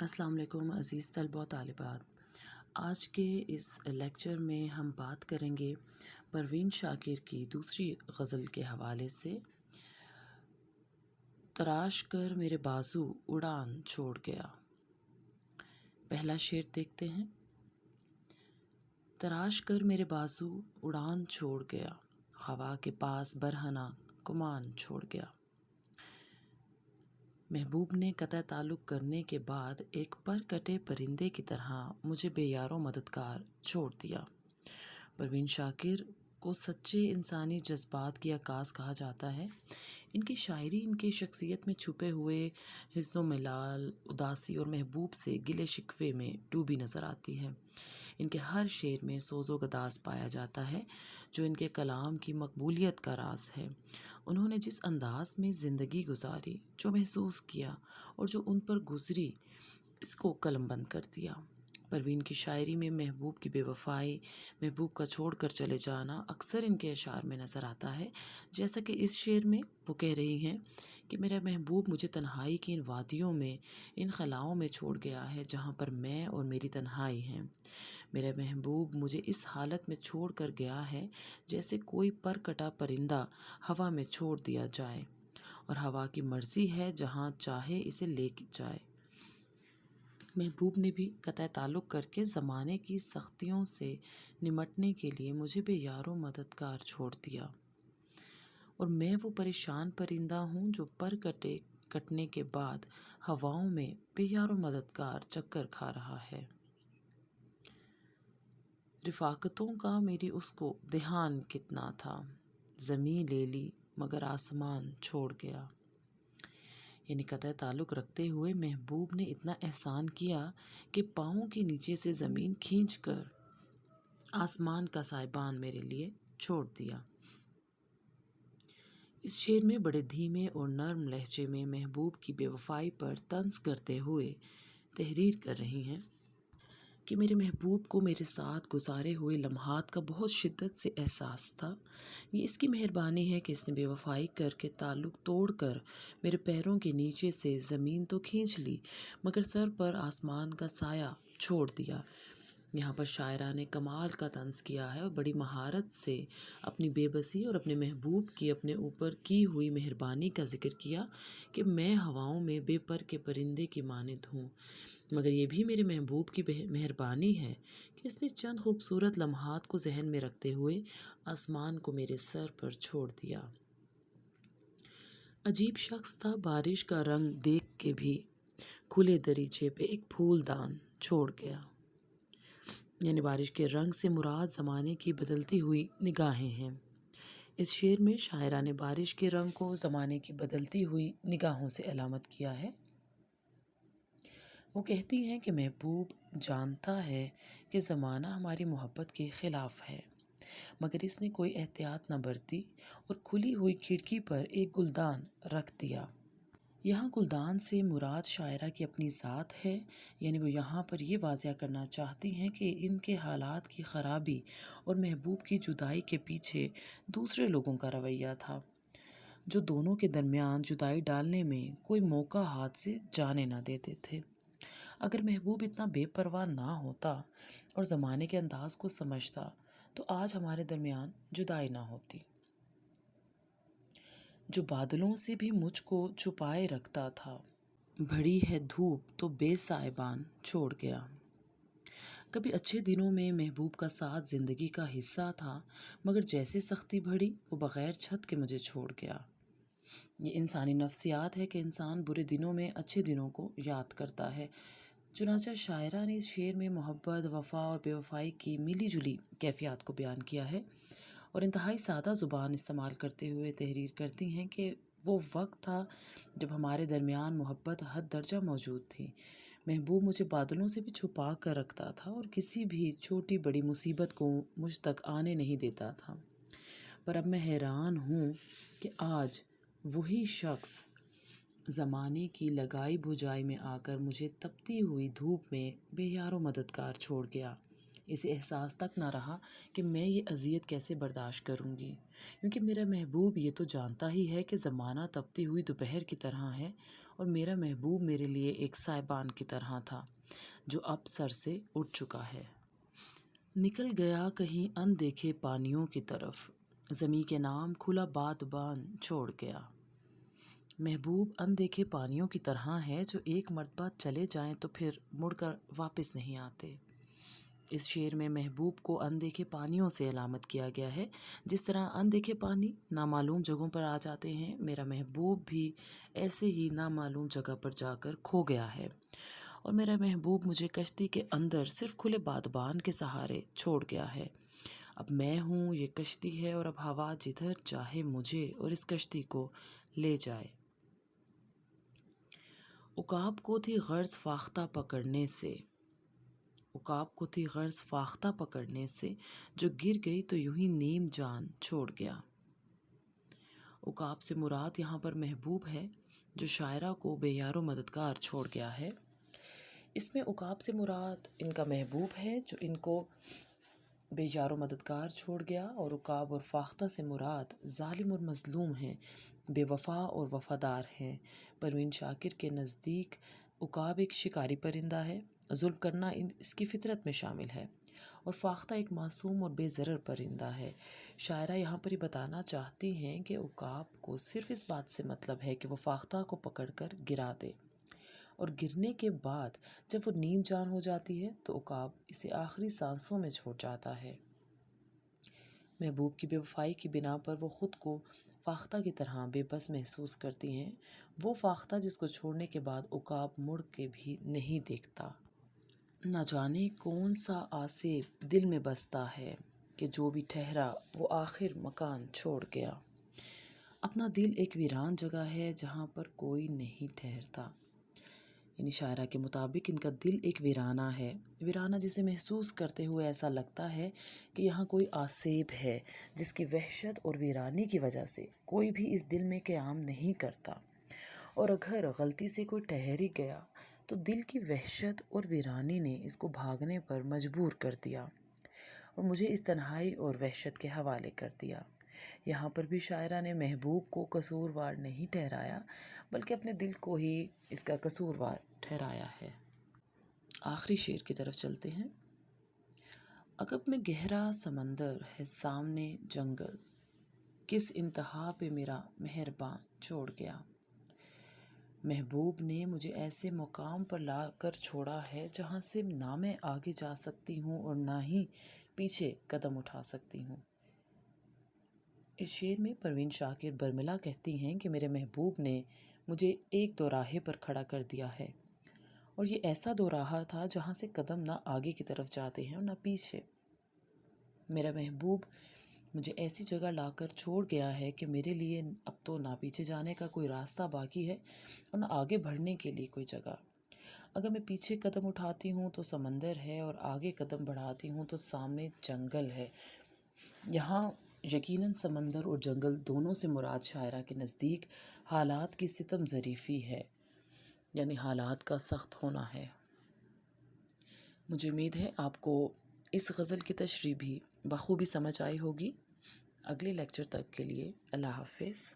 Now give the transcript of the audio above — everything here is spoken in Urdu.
السلام علیکم عزیز طلباء و طالبات۔ آج کے اس لیکچر میں ہم بات کریں گے پروین شاکر کی دوسری غزل کے حوالے سے، تراش کر میرے بازو اڑان چھوڑ گیا۔ پہلا شعر دیکھتے ہیں۔ تراش کر میرے بازو اڑان چھوڑ گیا، ہوا کے پاس برہنہ گمان چھوڑ گیا۔ محبوب نے قطع تعلق کرنے کے بعد ایک پر کٹے پرندے کی طرح مجھے بے یار و مددگار چھوڑ دیا۔ پروین شاکر کو سچے انسانی جذبات کی عکاس کہا جاتا ہے۔ ان کی شاعری ان کی شخصیت میں چھپے ہوئے حزن و ملال، اداسی اور محبوب سے گلے شکوے میں ڈوبی نظر آتی ہے۔ ان کے ہر شعر میں سوز و گداز پایا جاتا ہے، جو ان کے کلام کی مقبولیت کا راز ہے۔ انہوں نے جس انداز میں زندگی گزاری، جو محسوس کیا اور جو ان پر گزری، اس کو قلم بند کر دیا۔ پروین کی شاعری میں محبوب کی بے وفائی، محبوب کا چھوڑ کر چلے جانا اکثر ان کے اشعار میں نظر آتا ہے، جیسا کہ اس شعر میں وہ کہہ رہی ہیں کہ میرا محبوب مجھے تنہائی کی ان وادیوں میں، ان خلاؤں میں چھوڑ گیا ہے جہاں پر میں اور میری تنہائی ہیں۔ میرا محبوب مجھے اس حالت میں چھوڑ کر گیا ہے جیسے کوئی پر کٹا پرندہ ہوا میں چھوڑ دیا جائے، اور ہوا کی مرضی ہے جہاں چاہے اسے لے جائے۔ محبوب نے بھی قطع تعلق کر کے زمانے کی سختیوں سے نمٹنے کے لیے مجھے بے یار و مددگار چھوڑ دیا، اور میں وہ پریشان پرندہ ہوں جو پر کٹنے کے بعد ہواؤں میں بے یار و مددگار چکر کھا رہا ہے۔ رفاقتوں کا میری اس کو دھیان کتنا تھا، زمیں لے لی مگر آسمان چھوڑ گیا۔ یعنی قطع تعلق رکھتے ہوئے محبوب نے اتنا احسان کیا کہ پاؤں کے نیچے سے زمین کھینچ کر آسمان کا سائبان میرے لیے چھوڑ دیا۔ اس شعر میں بڑے دھیمے اور نرم لہجے میں محبوب کی بے وفائی پر طنز کرتے ہوئے تحریر کر رہی ہیں کہ میرے محبوب کو میرے ساتھ گزارے ہوئے لمحات کا بہت شدت سے احساس تھا۔ یہ اس کی مہربانی ہے کہ اس نے بے وفائی کر کے تعلق توڑ کر میرے پیروں کے نیچے سے زمین تو کھینچ لی، مگر سر پر آسمان کا سایہ چھوڑ دیا۔ یہاں پر شاعرہ نے کمال کا طنز کیا ہے اور بڑی مہارت سے اپنی بے بسی اور اپنے محبوب کی اپنے اوپر کی ہوئی مہربانی کا ذکر کیا کہ میں ہواؤں میں بے پر کے پرندے کی مانند ہوں، مگر یہ بھی میرے محبوب کی مہربانی ہے کہ اس نے چند خوبصورت لمحات کو ذہن میں رکھتے ہوئے آسمان کو میرے سر پر چھوڑ دیا۔ عجیب شخص تھا، بارش کا رنگ دیکھ کے بھی کھلے دریچے پہ ایک پھول دان چھوڑ گیا۔ یعنی بارش کے رنگ سے مراد زمانے کی بدلتی ہوئی نگاہیں ہیں۔ اس شعر میں شاعرہ نے بارش کے رنگ کو زمانے کی بدلتی ہوئی نگاہوں سے علامت کیا ہے۔ وہ کہتی ہیں کہ محبوب جانتا ہے کہ زمانہ ہماری محبت کے خلاف ہے، مگر اس نے کوئی احتیاط نہ برتی اور کھلی ہوئی کھڑکی پر ایک گلدان رکھ دیا۔ یہاں گلدان سے مراد شاعرہ کی اپنی ذات ہے، یعنی وہ یہاں پر یہ واضح کرنا چاہتی ہیں کہ ان کے حالات کی خرابی اور محبوب کی جدائی کے پیچھے دوسرے لوگوں کا رویہ تھا، جو دونوں کے درمیان جدائی ڈالنے میں کوئی موقع ہاتھ سے جانے نہ دیتے تھے۔ اگر محبوب اتنا بے پرواہ نہ ہوتا اور زمانے کے انداز کو سمجھتا تو آج ہمارے درمیان جدائی نہ ہوتی۔ جو بادلوں سے بھی مجھ کو چھپائے رکھتا تھا، بڑھی ہے دھوپ تو بے سائبان چھوڑ گیا۔ کبھی اچھے دنوں میں محبوب کا ساتھ زندگی کا حصہ تھا، مگر جیسے سختی بڑھی وہ بغیر چھت کے مجھے چھوڑ گیا۔ یہ انسانی نفسیات ہے کہ انسان برے دنوں میں اچھے دنوں کو یاد کرتا ہے۔ چنانچہ شاعرہ نے اس شعر میں محبت، وفا اور بے وفائی کی ملی جلی کیفیات کو بیان کیا ہے، اور انتہائی سادہ زبان استعمال کرتے ہوئے تحریر کرتی ہیں کہ وہ وقت تھا جب ہمارے درمیان محبت حد درجہ موجود تھی۔ محبوب مجھے بادلوں سے بھی چھپا کر رکھتا تھا اور کسی بھی چھوٹی بڑی مصیبت کو مجھ تک آنے نہیں دیتا تھا، پر اب میں حیران ہوں کہ آج وہی شخص زمانے کی لگائی بجھائی میں آ کر مجھے تپتی ہوئی دھوپ میں بے یار و مددگار چھوڑ گیا۔ اسے احساس تک نہ رہا کہ میں یہ اذیت کیسے برداشت کروں گی، کیونکہ میرا محبوب یہ تو جانتا ہی ہے کہ زمانہ تپتی ہوئی دوپہر کی طرح ہے اور میرا محبوب میرے لیے ایک سائبان کی طرح تھا جو اب سر سے اٹھ چکا ہے۔ نکل گیا کہیں ان دیکھے پانیوں کی طرف، زمیں کے نام کھلا بادبان چھوڑ گیا۔ محبوب ان دیکھے پانیوں کی طرح ہے جو ایک مرتبہ چلے جائیں تو پھر مڑ کر واپس نہیں آتے۔ اس شعر میں محبوب کو ان دیکھے پانیوں سے علامت کیا گیا ہے، جس طرح ان دیکھے پانی نامعلوم جگہوں پر آ جاتے ہیں، میرا محبوب بھی ایسے ہی نامعلوم جگہ پر جا کر کھو گیا ہے، اور میرا محبوب مجھے کشتی کے اندر صرف کھلے بادبان کے سہارے چھوڑ گیا ہے۔ اب میں ہوں، یہ کشتی ہے، اور اب ہوا جدھر چاہے مجھے اور اس کشتی کو لے جائے۔ عقاب کو تھی غرض فاختہ پکڑنے سے، عقاب کو تھی غرض فاختہ پکڑنے سے، جو گر گئی تو یوں ہی نیم جان چھوڑ گیا۔ عقاب سے مراد یہاں پر محبوب ہے جو شاعرہ کو بے یار و مددگار چھوڑ گیا ہے۔ اس میں عقاب سے مراد ان کا محبوب ہے جو ان کو بے یار و مددگار چھوڑ گیا، اور عقاب اور فاختہ سے مراد ظالم اور مظلوم ہیں، بے وفا اور وفادار ہیں۔ پروین شاکر کے نزدیک عقاب ایک شکاری پرندہ ہے، ظلم کرنا اس کی فطرت میں شامل ہے، اور فاختہ ایک معصوم اور بے ضرر پرندہ ہے۔ شاعرہ یہاں پر یہ بتانا چاہتی ہیں کہ عقاب کو صرف اس بات سے مطلب ہے کہ وہ فاختہ کو پکڑ کر گرا دے، اور گرنے کے بعد جب وہ نیم جان ہو جاتی ہے تو عقاب اسے آخری سانسوں میں چھوڑ جاتا ہے۔ محبوب کی بے وفائی کی بنا پر وہ خود کو فاختہ کی طرح بے بس محسوس کرتی ہیں، وہ فاختہ جس کو چھوڑنے کے بعد عقاب مڑ کے بھی نہیں دیکھتا۔ نہ جانے کون سا آسیب دل میں بستا ہے کہ جو بھی ٹھہرا وہ آخر مکان چھوڑ گیا۔ اپنا دل ایک ویران جگہ ہے جہاں پر کوئی نہیں ٹھہرتا، یعنی شاعرہ کے مطابق ان کا دل ایک ویرانہ ہے، ویرانہ جسے محسوس کرتے ہوئے ایسا لگتا ہے کہ یہاں کوئی آسیب ہے جس کی وحشت اور ویرانی کی وجہ سے کوئی بھی اس دل میں قیام نہیں کرتا، اور اگر غلطی سے کوئی ٹھہر ہی گیا تو دل کی وحشت اور ویرانی نے اس کو بھاگنے پر مجبور کر دیا اور مجھے اس تنہائی اور وحشت کے حوالے کر دیا۔ یہاں پر بھی شاعرہ نے محبوب کو قصوروار نہیں ٹھہرایا بلکہ اپنے دل کو ہی اس کا قصوروار ٹھہرایا ہے۔ آخری شعر کی طرف چلتے ہیں۔ عقب میں گہرا سمندر ہے سامنے جنگل، کس انتہا پہ میرا مہرباں چھوڑ گیا۔ محبوب نے مجھے ایسے مقام پر لا کر چھوڑا ہے جہاں سے نہ میں آگے جا سکتی ہوں اور نہ ہی پیچھے قدم اٹھا سکتی ہوں۔ اس شعر میں پروین شاکر برملا کہتی ہیں کہ میرے محبوب نے مجھے ایک دوراہے پر کھڑا کر دیا ہے، اور یہ ایسا دوراہا تھا جہاں سے قدم نہ آگے کی طرف جاتے ہیں اور نہ پیچھے۔ میرا محبوب مجھے ایسی جگہ لا کر چھوڑ گیا ہے کہ میرے لیے اب تو نہ پیچھے جانے کا کوئی راستہ باقی ہے اور نہ آگے بڑھنے کے لیے کوئی جگہ۔ اگر میں پیچھے قدم اٹھاتی ہوں تو سمندر ہے، اور آگے قدم بڑھاتی ہوں تو سامنے جنگل ہے۔ یہاں یقیناً سمندر اور جنگل دونوں سے مراد شاعرہ کے نزدیک حالات کی ستم ظریفی ہے، یعنی حالات کا سخت ہونا ہے۔ مجھے امید ہے آپ کو اس غزل کی تشریح بھی بخوبی سمجھ آئی ہوگی۔ اگلے لیکچر تک کے لیے اللہ حافظ۔